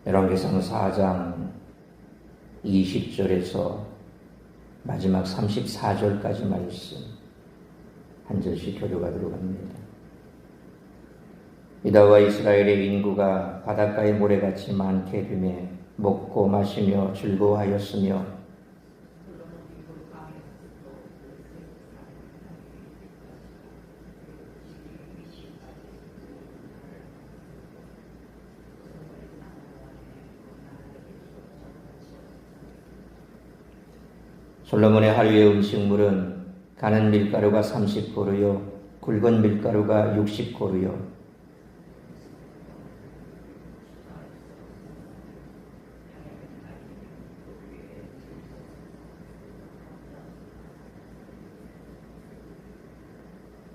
열왕기상 4장 20절에서 마지막 34절까지 말씀 한 절씩 교류가 들어갑니다. 유다와 이스라엘의 인구가 바닷가의 모래같이 많게 되매 먹고 마시며 즐거워하였으며 솔로몬의 한류의 음식물은 가는 밀가루가 30고루요 굵은 밀가루가 60고루요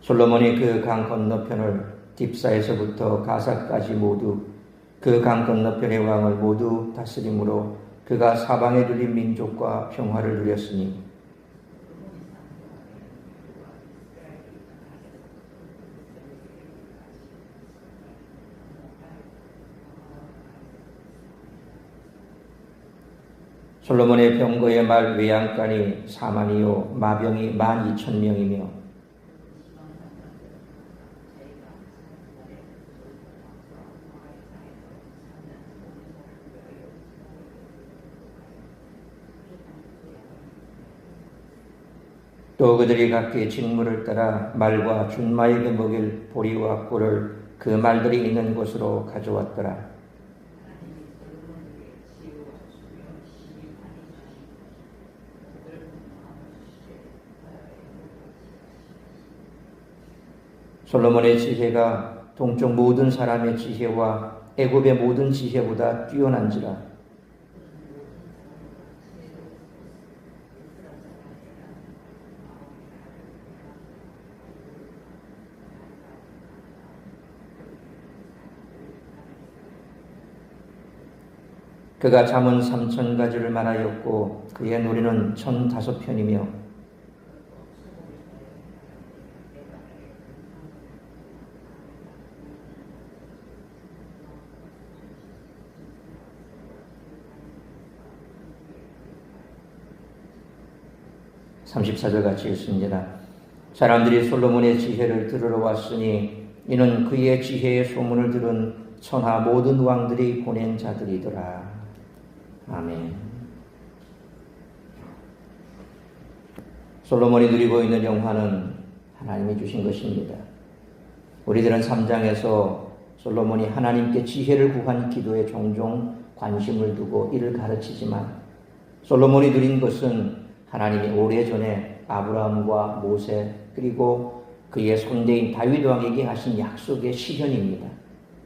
솔로몬이 그 강 건너편을 딥사에서부터 가사까지 모두 그 강 건너편의 왕을 모두 다스림으로 그가 사방에 둘린 민족과 평화를 누렸으니 솔로몬의 병거의 말 외양간이 4만이요 마병이 12,000명이며 또 그들이 각기 직무를 따라 말과 준마에게 먹일 보리와 꿀을 그 말들이 있는 곳으로 가져왔더라. 솔로몬의 지혜가 동쪽 모든 사람의 지혜와 애굽의 모든 지혜보다 뛰어난지라. 그가 잠은 3,000가지를 말하였고 그의 놀이는 1,005편이며 (34절) 같이 읽습니다. 사람들이 솔로몬의 지혜를 들으러 왔으니 이는 그의 지혜의 소문을 들은 천하 모든 왕들이 보낸 자들이더라. 아멘. 솔로몬이 누리고 있는 영화는 하나님이 주신 것입니다. 우리들은 3장에서 솔로몬이 하나님께 지혜를 구한 기도에 종종 관심을 두고 이를 가르치지만 솔로몬이 누린 것은 하나님이 오래전에 아브라함과 모세 그리고 그의 손대인 다윗 왕에게 하신 약속의 실현입니다.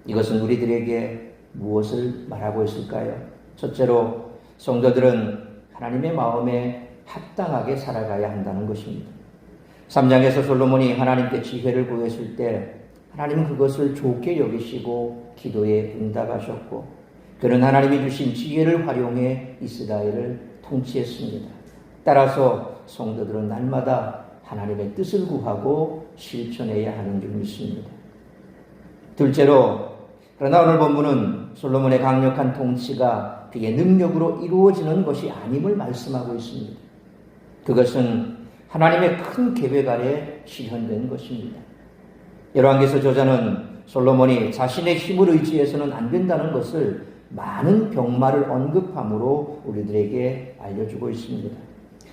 이것은 우리들에게 무엇을 말하고 있을까요? 첫째로 성도들은 하나님의 마음에 합당하게 살아가야 한다는 것입니다. 3장에서 솔로몬이 하나님께 지혜를 구했을 때 하나님은 그것을 좋게 여기시고 기도에 응답하셨고 그는 하나님이 주신 지혜를 활용해 이스라엘을 통치했습니다. 따라서 성도들은 날마다 하나님의 뜻을 구하고 실천해야 하는 줄 믿습니다. 둘째로 그러나 오늘 본문은 솔로몬의 강력한 통치가 그의 능력으로 이루어지는 것이 아님을 말씀하고 있습니다. 그것은 하나님의 큰 계획 아래 실현된 것입니다. 열왕기서 저자는 솔로몬이 자신의 힘을 의지해서는 안 된다는 것을 많은 병마를 언급함으로 우리들에게 알려주고 있습니다.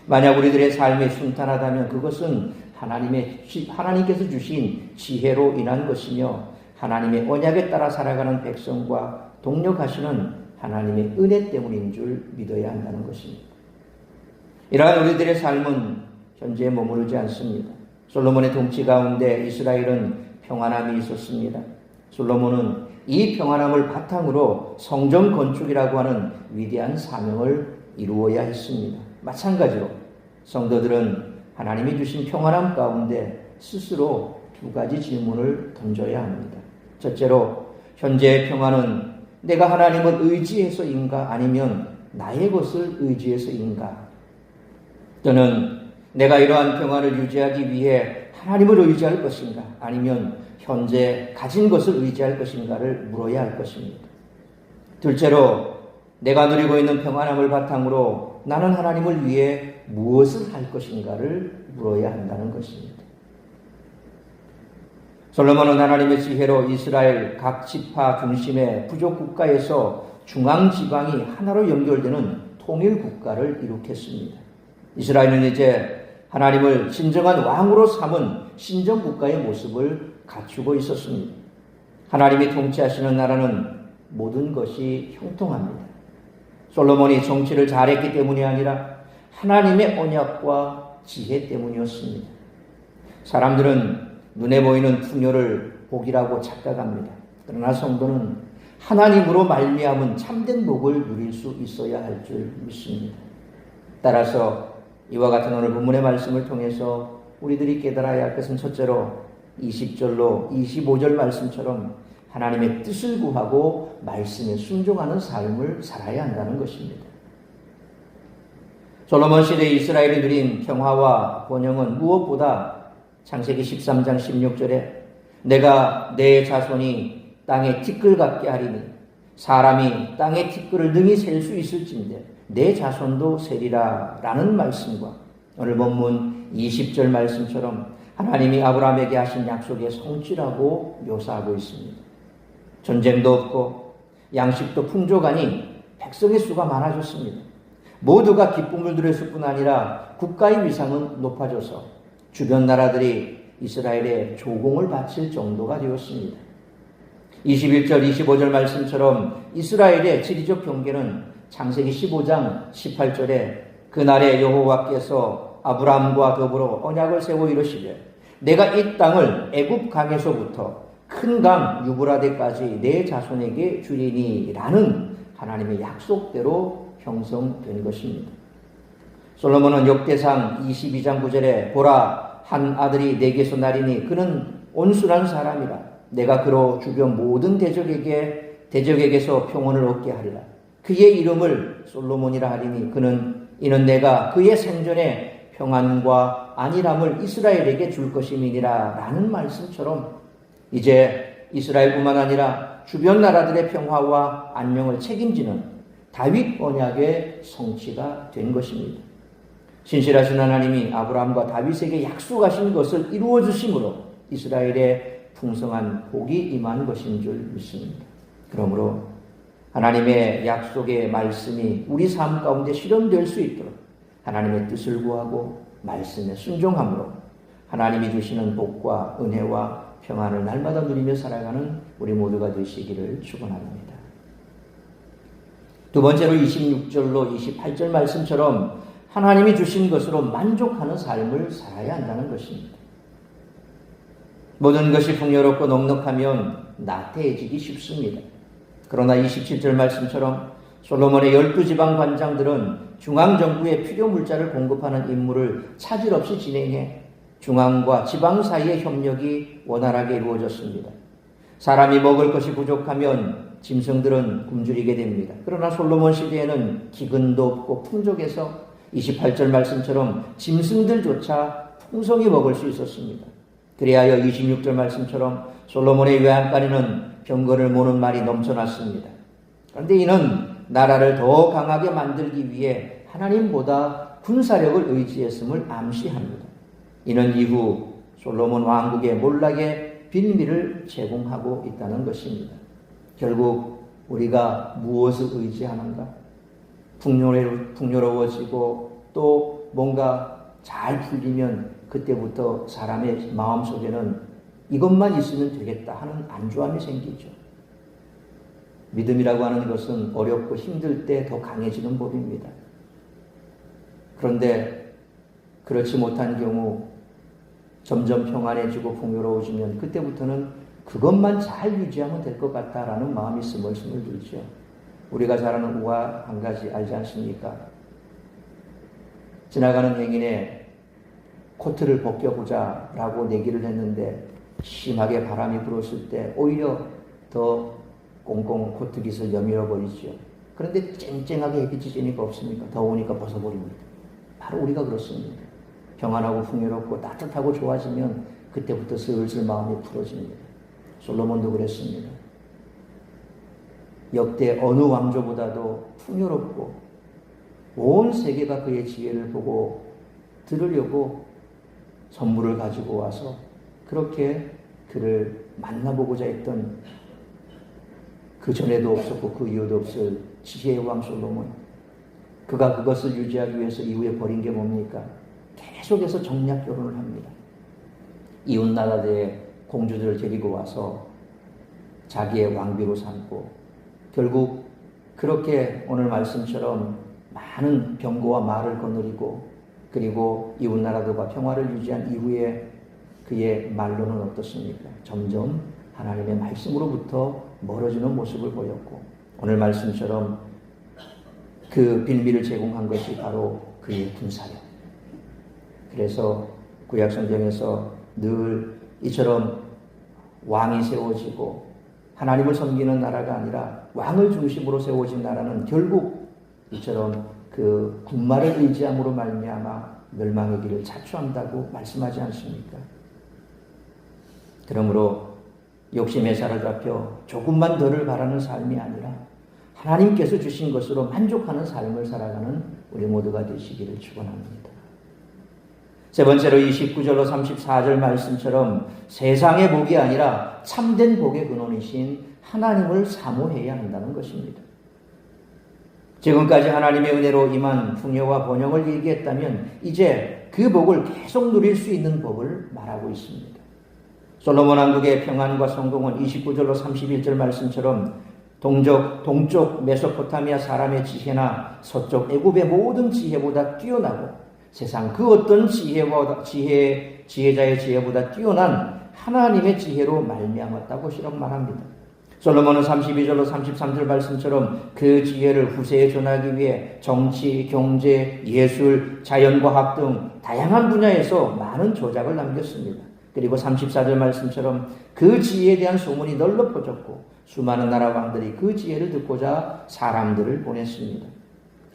만약 우리들의 삶이 순탄하다면 그것은 하나님께서 주신 지혜로 인한 것이며 하나님의 언약에 따라 살아가는 백성과 동력하시는 하나님의 은혜 때문인 줄 믿어야 한다는 것입니다. 이러한 우리들의 삶은 현재에 머무르지 않습니다. 솔로몬의 통치 가운데 이스라엘은 평안함이 있었습니다. 솔로몬은 이 평안함을 바탕으로 성전 건축이라고 하는 위대한 사명을 이루어야 했습니다. 마찬가지로 성도들은 하나님이 주신 평안함 가운데 스스로 두 가지 질문을 던져야 합니다. 첫째로 현재의 평안은 내가 하나님을 의지해서인가 아니면 나의 것을 의지해서인가? 또는 내가 이러한 평안을 유지하기 위해 하나님을 의지할 것인가 아니면 현재 가진 것을 의지할 것인가를 물어야 할 것입니다. 둘째로 내가 누리고 있는 평안함을 바탕으로 나는 하나님을 위해 무엇을 할 것인가를 물어야 한다는 것입니다. 솔로몬은 하나님의 지혜로 이스라엘 각 지파 중심의 부족 국가에서 중앙 지방이 하나로 연결되는 통일 국가를 이룩했습니다. 이스라엘은 이제 하나님을 진정한 왕으로 삼은 신정 국가의 모습을 갖추고 있었습니다. 하나님이 통치하시는 나라는 모든 것이 형통합니다. 솔로몬이 정치를 잘했기 때문이 아니라 하나님의 언약과 지혜 때문이었습니다. 사람들은 눈에 보이는 풍요를 복이라고 착각합니다. 그러나 성도는 하나님으로 말미암은 참된 복을 누릴 수 있어야 할 줄 믿습니다. 따라서 이와 같은 오늘 본문의 말씀을 통해서 우리들이 깨달아야 할 것은 첫째로 20절로 25절 말씀처럼 하나님의 뜻을 구하고 말씀에 순종하는 삶을 살아야 한다는 것입니다. 솔로몬 시대 이스라엘이 누린 평화와 번영은 무엇보다 창세기 13장 16절에 내가 내 자손이 땅의 티끌 같게 하리니 사람이 땅의 티끌을 능히 셀 수 있을진데 내 자손도 세리라 라는 말씀과 오늘 본문 20절 말씀처럼 하나님이 아브라함에게 하신 약속의 성취라고 묘사하고 있습니다. 전쟁도 없고 양식도 풍족하니 백성의 수가 많아졌습니다. 모두가 기쁨을 누렸을 뿐 아니라 국가의 위상은 높아져서 주변 나라들이 이스라엘에 조공을 바칠 정도가 되었습니다. 21절 25절 말씀처럼 이스라엘의 지리적 경계는 창세기 15장 18절에 그날에 여호와께서 아브라함과 더불어 언약을 세워 이르시되 내가 이 땅을 애굽 강에서부터 큰 강 유브라데까지 내 자손에게 주리니 라는 하나님의 약속대로 형성된 것입니다. 솔로몬은 역대상 22장 9절에 보라 한 아들이 내게서 나리니 그는 온순한 사람이라 내가 그로 주변 모든 대적에게서 평온을 얻게 하리라. 그의 이름을 솔로몬이라 하리니 이는 내가 그의 생전에 평안과 안일함을 이스라엘에게 줄 것임이니라 라는 말씀처럼 이제 이스라엘뿐만 아니라 주변 나라들의 평화와 안녕을 책임지는 다윗 언약의 성취가 된 것입니다. 신실하신 하나님이 아브라함과 다윗에게 약속하신 것을 이루어 주심으로 이스라엘의 풍성한 복이 임한 것인 줄 믿습니다. 그러므로 하나님의 약속의 말씀이 우리 삶 가운데 실현될 수 있도록 하나님의 뜻을 구하고 말씀에 순종함으로 하나님이 주시는 복과 은혜와 평안을 날마다 누리며 살아가는 우리 모두가 되시기를 축원합니다. 두 번째로 26절로 28절 말씀처럼 하나님이 주신 것으로 만족하는 삶을 살아야 한다는 것입니다. 모든 것이 풍요롭고 넉넉하면 나태해지기 쉽습니다. 그러나 27절 말씀처럼 솔로몬의 12지방 관장들은 중앙정부에 필요 물자를 공급하는 임무를 차질 없이 진행해 중앙과 지방 사이의 협력이 원활하게 이루어졌습니다. 사람이 먹을 것이 부족하면 짐승들은 굶주리게 됩니다. 그러나 솔로몬 시대에는 기근도 없고 풍족해서 28절 말씀처럼 짐승들조차 풍성히 먹을 수 있었습니다. 그리하여 26절 말씀처럼 솔로몬의 외양간에는 병거를 모는 말이 넘쳐났습니다. 그런데 이는 나라를 더 강하게 만들기 위해 하나님보다 군사력을 의지했음을 암시합니다. 이는 이후 솔로몬 왕국의 몰락의 빌미를 제공하고 있다는 것입니다. 결국 우리가 무엇을 의지하는가? 풍요로워지고 또 뭔가 잘 풀리면 그때부터 사람의 마음속에는 이것만 있으면 되겠다 하는 안주함이 생기죠. 믿음이라고 하는 것은 어렵고 힘들 때 더 강해지는 법입니다. 그런데 그렇지 못한 경우 점점 평안해지고 풍요로워지면 그때부터는 그것만 잘 유지하면 될 것 같다라는 마음이 스멀스멀 들죠. 우리가 잘 아는 우화 한 가지 알지 않습니까? 지나가는 행인에 코트를 벗겨보자 라고 내기를 했는데 심하게 바람이 불었을 때 오히려 더 꽁꽁 코트깃을 여밀어 버리죠. 그런데 쨍쨍하게 햇빛이 쬐니까 없습니까? 더우니까 벗어버립니다. 바로 우리가 그렇습니다. 평안하고 풍요롭고 따뜻하고 좋아지면 그때부터 슬슬 마음이 풀어집니다. 솔로몬도 그랬습니다. 역대 어느 왕조보다도 풍요롭고 온 세계가 그의 지혜를 보고 들으려고 선물을 가지고 와서 그렇게 그를 만나보고자 했던 그 전에도 없었고 그 이후도 없을 지혜의 왕 솔로몬. 그가 그것을 유지하기 위해서 이후에 벌인 게 뭡니까? 계속해서 정략 결혼을 합니다. 이웃 나라들의 공주들을 데리고 와서 자기의 왕비로 삼고 결국 그렇게 오늘 말씀처럼 많은 병거와 말을 거느리고 그리고 이웃 나라들과 평화를 유지한 이후에 그의 말로는 어떻습니까? 점점 하나님의 말씀으로부터 멀어지는 모습을 보였고 오늘 말씀처럼 그 빌미를 제공한 것이 바로 그의 군사력. 그래서 구약 성경에서 늘 이처럼 왕이 세워지고 하나님을 섬기는 나라가 아니라 왕을 중심으로 세워진 나라는 결국 이처럼 그 군마를 의지함으로 말미암아 멸망의 길을 자초한다고 말씀하지 않습니까? 그러므로 욕심에 사로잡혀 조금만 더를 바라는 삶이 아니라 하나님께서 주신 것으로 만족하는 삶을 살아가는 우리 모두가 되시기를 축원합니다. 세 번째로 29절로 34절 말씀처럼 세상의 복이 아니라 참된 복의 근원이신 하나님을 사모해야 한다는 것입니다. 지금까지 하나님의 은혜로 임한 풍요와 번영을 얘기했다면 이제 그 복을 계속 누릴 수 있는 법을 말하고 있습니다. 솔로몬 왕국의 평안과 성공은 29절로 31절 말씀처럼 동쪽 메소포타미아 사람의 지혜나 서쪽 애굽의 모든 지혜보다 뛰어나고 세상 그 어떤 지혜자의 지혜보다 뛰어난 하나님의 지혜로 말미암았다고 실험 말합니다. 솔로몬은 32절로 33절 말씀처럼 그 지혜를 후세에 전하기 위해 정치, 경제, 예술, 자연과학 등 다양한 분야에서 많은 조작을 남겼습니다. 그리고 34절 말씀처럼 그 지혜에 대한 소문이 널리 퍼졌고 수많은 나라 왕들이 그 지혜를 듣고자 사람들을 보냈습니다.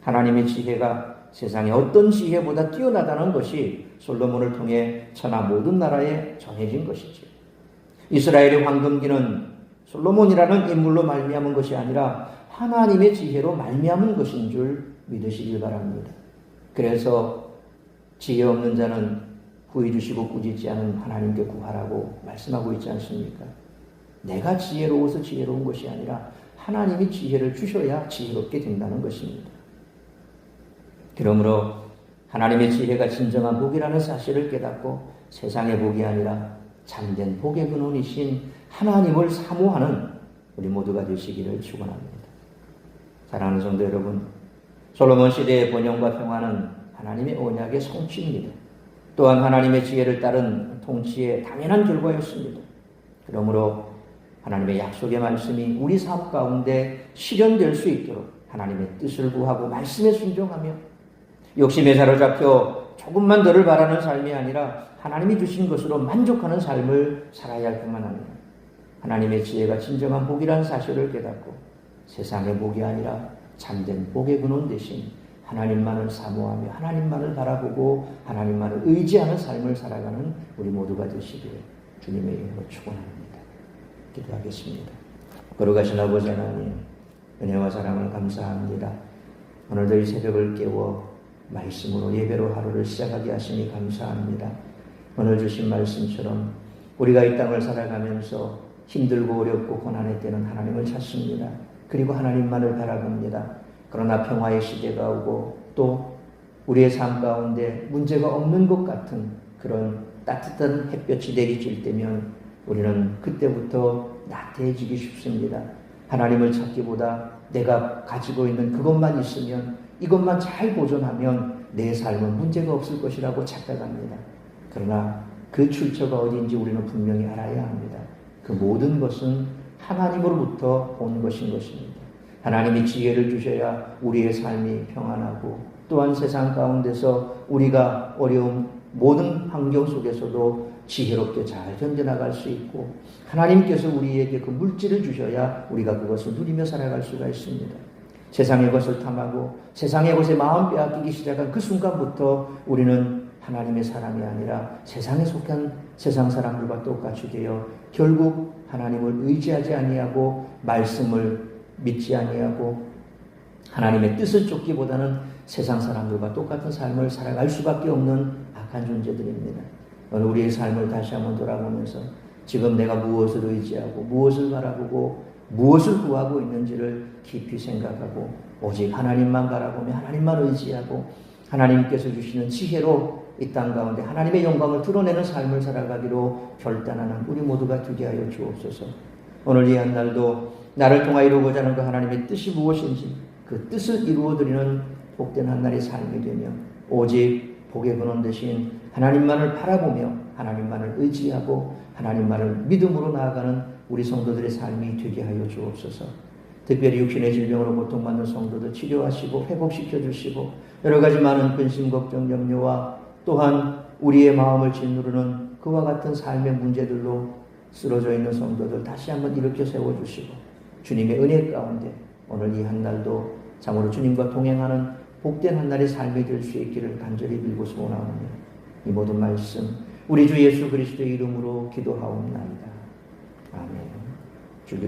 하나님의 지혜가 세상의 어떤 지혜보다 뛰어나다는 것이 솔로몬을 통해 천하 모든 나라에 전해진 것이죠. 이스라엘의 황금기는 솔로몬이라는 인물로 말미암은 것이 아니라 하나님의 지혜로 말미암은 것인 줄 믿으시길 바랍니다. 그래서 지혜 없는 자는 구해 주시고 꾸짖지 않은 하나님께 구하라고 말씀하고 있지 않습니까? 내가 지혜로워서 지혜로운 것이 아니라 하나님이 지혜를 주셔야 지혜롭게 된다는 것입니다. 그러므로 하나님의 지혜가 진정한 복이라는 사실을 깨닫고 세상의 복이 아니라 참된 복의 근원이신 하나님을 사모하는 우리 모두가 되시기를 축원합니다. 사랑하는 성도 여러분, 솔로몬 시대의 번영과 평화는 하나님의 언약의 성취입니다. 또한 하나님의 지혜를 따른 통치의 당연한 결과였습니다. 그러므로 하나님의 약속의 말씀이 우리 삶 가운데 실현될 수 있도록 하나님의 뜻을 구하고 말씀에 순종하며 욕심에 사로잡혀 조금만 더를 바라는 삶이 아니라 하나님이 주신 것으로 만족하는 삶을 살아야 할 뿐만 아니라 하나님의 지혜가 진정한 복이라는 사실을 깨닫고 세상의 복이 아니라 참된 복의 근원 대신 하나님만을 사모하며 하나님만을 바라보고 하나님만을 의지하는 삶을 살아가는 우리 모두가 되시기를 주님의 이름으로 축원합니다. 기도하겠습니다. 거룩하신 아버지 하나님, 은혜와 사랑을 감사합니다. 오늘도 이 새벽을 깨워 말씀으로 예배로 하루를 시작하게 하시니 감사합니다. 오늘 주신 말씀처럼 우리가 이 땅을 살아가면서 힘들고 어렵고 고난의 때는 하나님을 찾습니다. 그리고 하나님만을 바라봅니다. 그러나 평화의 시대가 오고 또 우리의 삶 가운데 문제가 없는 것 같은 그런 따뜻한 햇볕이 내리칠 때면 우리는 그때부터 나태해지기 쉽습니다. 하나님을 찾기보다 내가 가지고 있는 그것만 있으면 이것만 잘 보존하면 내 삶은 문제가 없을 것이라고 착각합니다. 그러나 그 출처가 어디인지 우리는 분명히 알아야 합니다. 그 모든 것은 하나님으로부터 온 것인 것입니다. 하나님이 지혜를 주셔야 우리의 삶이 평안하고 또한 세상 가운데서 우리가 어려운 모든 환경 속에서도 지혜롭게 잘 견뎌나갈 수 있고 하나님께서 우리에게 그 물질을 주셔야 우리가 그것을 누리며 살아갈 수가 있습니다. 세상의 것을 탐하고 세상의 것에 마음 빼앗기기 시작한 그 순간부터 우리는 하나님의 사람이 아니라 세상에 속한 세상 사람들과 똑같이 되어 결국 하나님을 의지하지 아니하고 말씀을 믿지 아니하고 하나님의 뜻을 쫓기보다는 세상 사람들과 똑같은 삶을 살아갈 수밖에 없는 악한 존재들입니다. 오늘 우리의 삶을 다시 한번 돌아보면서 지금 내가 무엇을 의지하고 무엇을 바라보고 무엇을 구하고 있는지를 깊이 생각하고 오직 하나님만 바라보며 하나님만 의지하고 하나님께서 주시는 지혜로 이 땅 가운데 하나님의 영광을 드러내는 삶을 살아가기로 결단하는 우리 모두가 되게 하여 주옵소서. 오늘 이 한날도 나를 통하여 이루고자 하는 그 하나님의 뜻이 무엇인지 그 뜻을 이루어드리는 복된 한날의 삶이 되며 오직 복의 근원 되신 하나님만을 바라보며 하나님만을 의지하고 하나님만을 믿음으로 나아가는 우리 성도들의 삶이 되게 하여 주옵소서. 특별히 육신의 질병으로 고통받는 성도들 치료하시고 회복시켜 주시고 여러 가지 많은 근심, 걱정, 염려와 또한 우리의 마음을 짓누르는 그와 같은 삶의 문제들로 쓰러져 있는 성도들 다시 한번 일으켜 세워주시고 주님의 은혜 가운데 오늘 이 한날도 참으로 주님과 동행하는 복된 한날의 삶이 될 수 있기를 간절히 빌고 소원하오며 이 모든 말씀 우리 주 예수 그리스도의 이름으로 기도하옵나이다. 아멘.